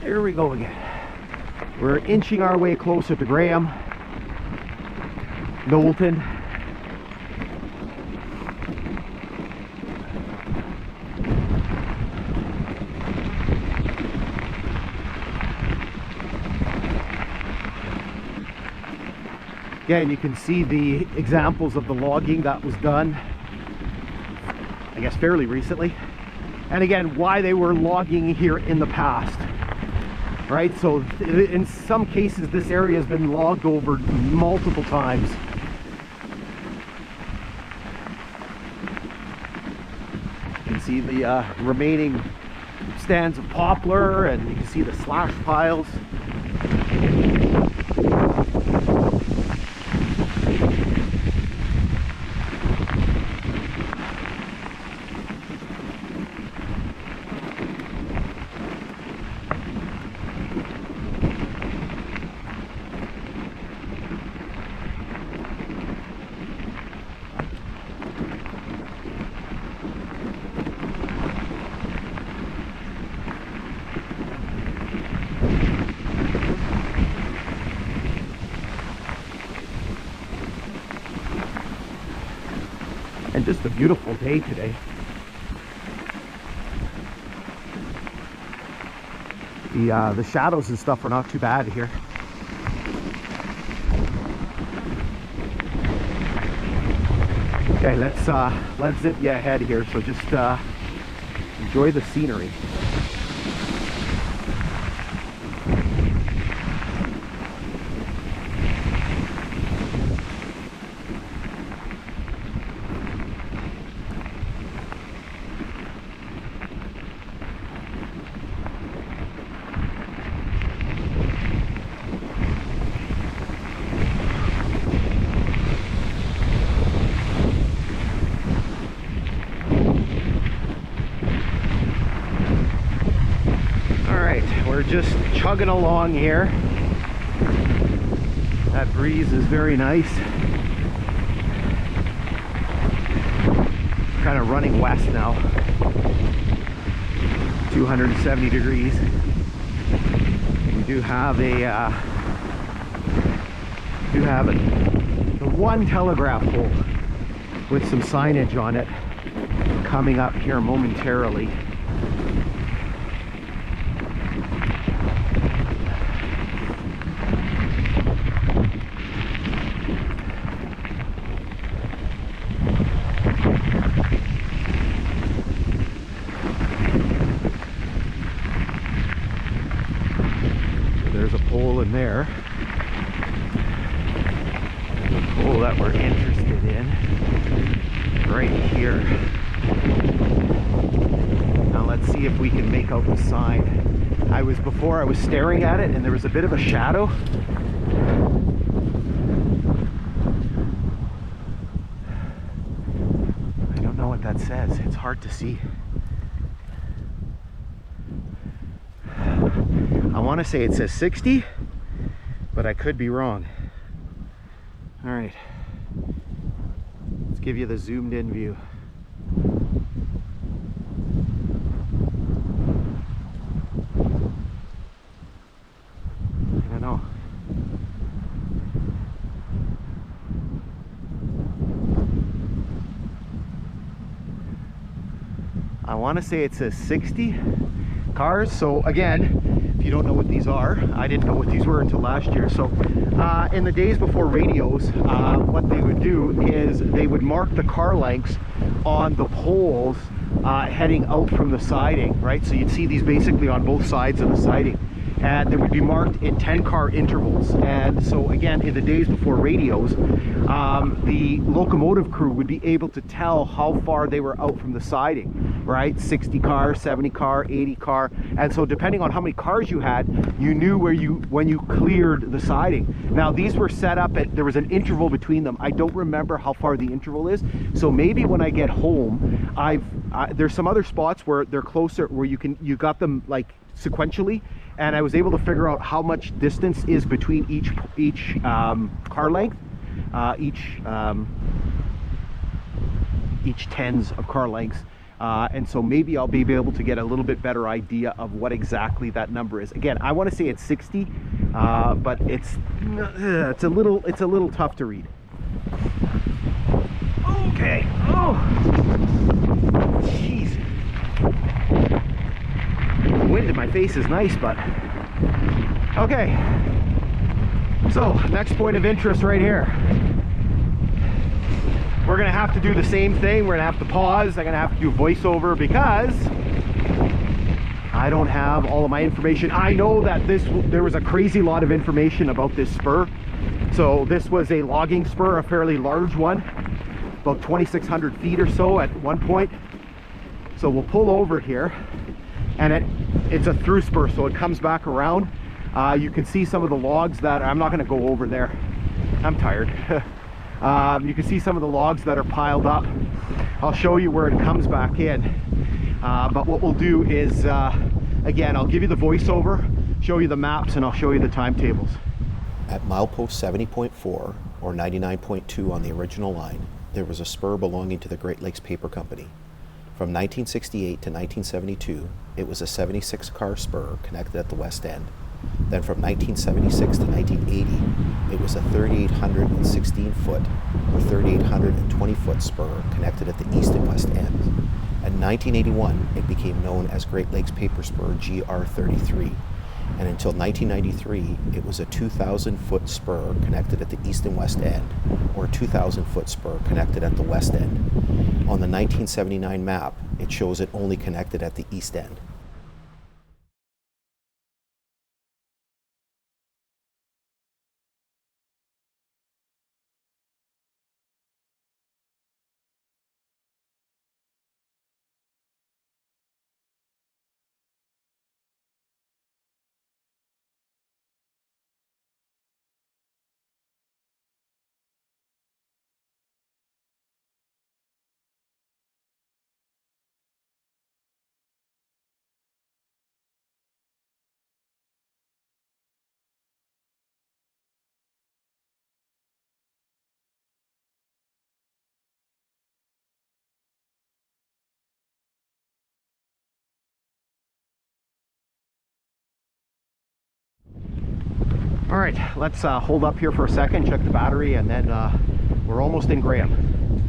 Here we go again. We're inching our way closer to Graham, Knowlton. Again, you can see the examples of the logging that was done, I guess fairly recently. And again, why they were logging here in the past. Right, so in some cases this area has been logged over multiple times. You can see the remaining stands of poplar, and you can see the slash piles. And just a beautiful day today. The shadows and stuff are not too bad here. Okay, let's zip you ahead here. So just enjoy the scenery. We're just chugging along here. That breeze is very nice. Kind of running west now. 270 degrees. We do have the one telegraph pole with some signage on it coming up here momentarily. There's a pole in there. The pole that we're interested in right here. Now let's see if we can make out the sign. Before I was staring at it and there was a bit of a shadow. I don't know what that says. It's hard to see. I want to say it says 60, but I could be wrong. All right, let's give you the zoomed in view. I don't know. I want to say it says 60 cars. So again, if you don't know what these are, I didn't know what these were until last year. So in the days before radios, what they would do is they would mark the car lengths on the poles heading out from the siding, right? So you'd see these basically on both sides of the siding, and they would be marked in 10-car intervals. And so again, in the days before radios, the locomotive crew would be able to tell how far they were out from the siding, right? 60 car, 70 car, 80 car. And so depending on how many cars you had, you knew when you cleared the siding. Now these were set up at, there was an interval between them. I don't remember how far the interval is. So maybe when I get home, there's some other spots where they're closer, where you got them like sequentially, and I was able to figure out how much distance is between each car length, each tens of car lengths. And so maybe I'll be able to get a little bit better idea of what exactly that number is. Again, I want to say it's 60, but it's a little tough to read. Okay. Oh, jeez. The wind in my face is nice, but okay. So next point of interest right here. We're gonna have to do the same thing. We're gonna have to pause. I'm gonna have to do voiceover because I don't have all of my information. I know that there was a crazy lot of information about this spur. So this was a logging spur, a fairly large one, about 2,600 feet or so at one point. So we'll pull over here, and it's a through spur, so it comes back around. You can see some of the logs that I'm not going to go over there. I'm tired. You can see some of the logs that are piled up. I'll show you where it comes back in. But what we'll do is, again, I'll give you the voiceover, show you the maps, and I'll show you the timetables. At milepost 70.4 or 99.2 on the original line, there was a spur belonging to the Great Lakes Paper Company. From 1968 to 1972, it was a 76-car spur connected at the west end. Then from 1976 to 1980, it was a 3,816-foot or 3,820-foot spur connected at the east and west ends. In 1981, it became known as Great Lakes Paper Spur GR33, and until 1993, it was a 2,000-foot spur connected at the east and west end, or 2,000-foot spur connected at the west end. On the 1979 map, it shows it only connected at the east end. All right, let's hold up here for a second, check the battery, and then we're almost in Graham.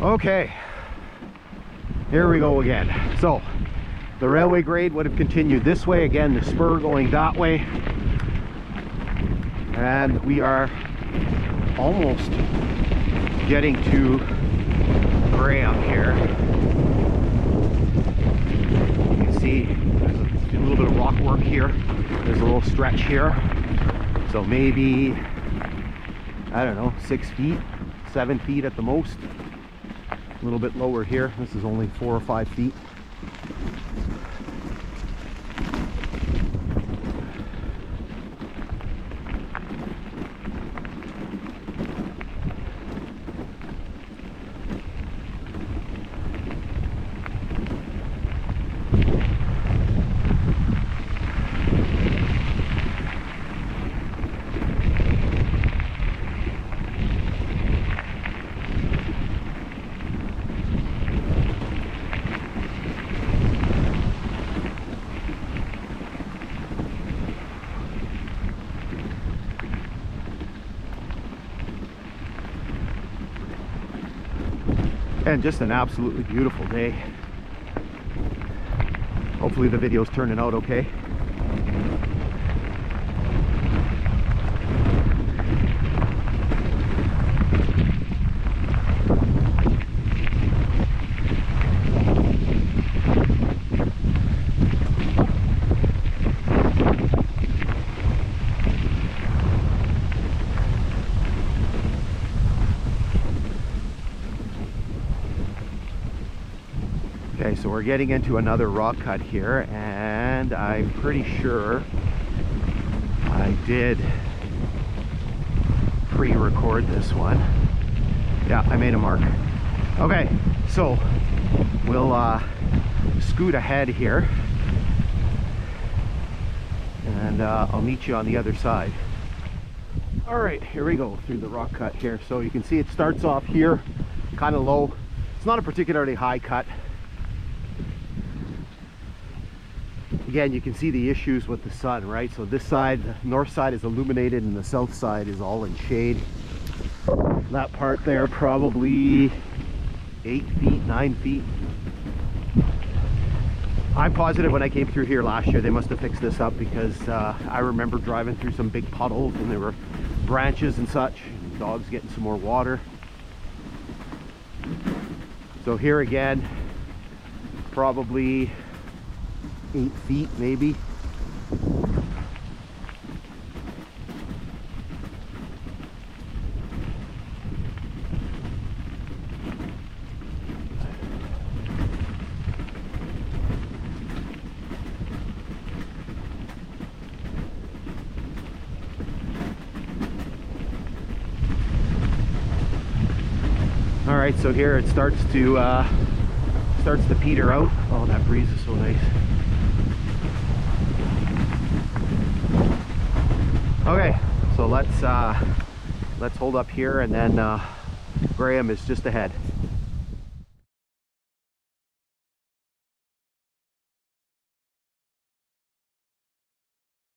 Okay, here we go again. So the railway grade would have continued this way, again the spur going that way, and we are almost getting to Graham here. You can see there's a little bit of rock work here. There's a little stretch here, so maybe, I don't know, 6 feet, 7 feet at the most. A little bit lower here. This is only 4 or 5 feet. And just an absolutely beautiful day. Hopefully the video's turning out okay. Okay, so we're getting into another rock cut here, and I'm pretty sure I did pre-record this one. Yeah, I made a mark. Okay, so we'll scoot ahead here, and I'll meet you on the other side. All right, here we go through the rock cut here. So you can see it starts off here, kind of low. It's not a particularly high cut. Again, you can see the issues with the sun, right? So this side, the north side is illuminated and the south side is all in shade. That part there probably 8 feet, 9 feet. I'm positive when I came through here last year they must have fixed this up, because I remember driving through some big puddles and there were branches and such, and dogs getting some more water. So here again, probably 8 feet maybe. All right, so here it starts to peter out. Oh, that breeze is so nice. Okay, so let's hold up here, and then Graham is just ahead.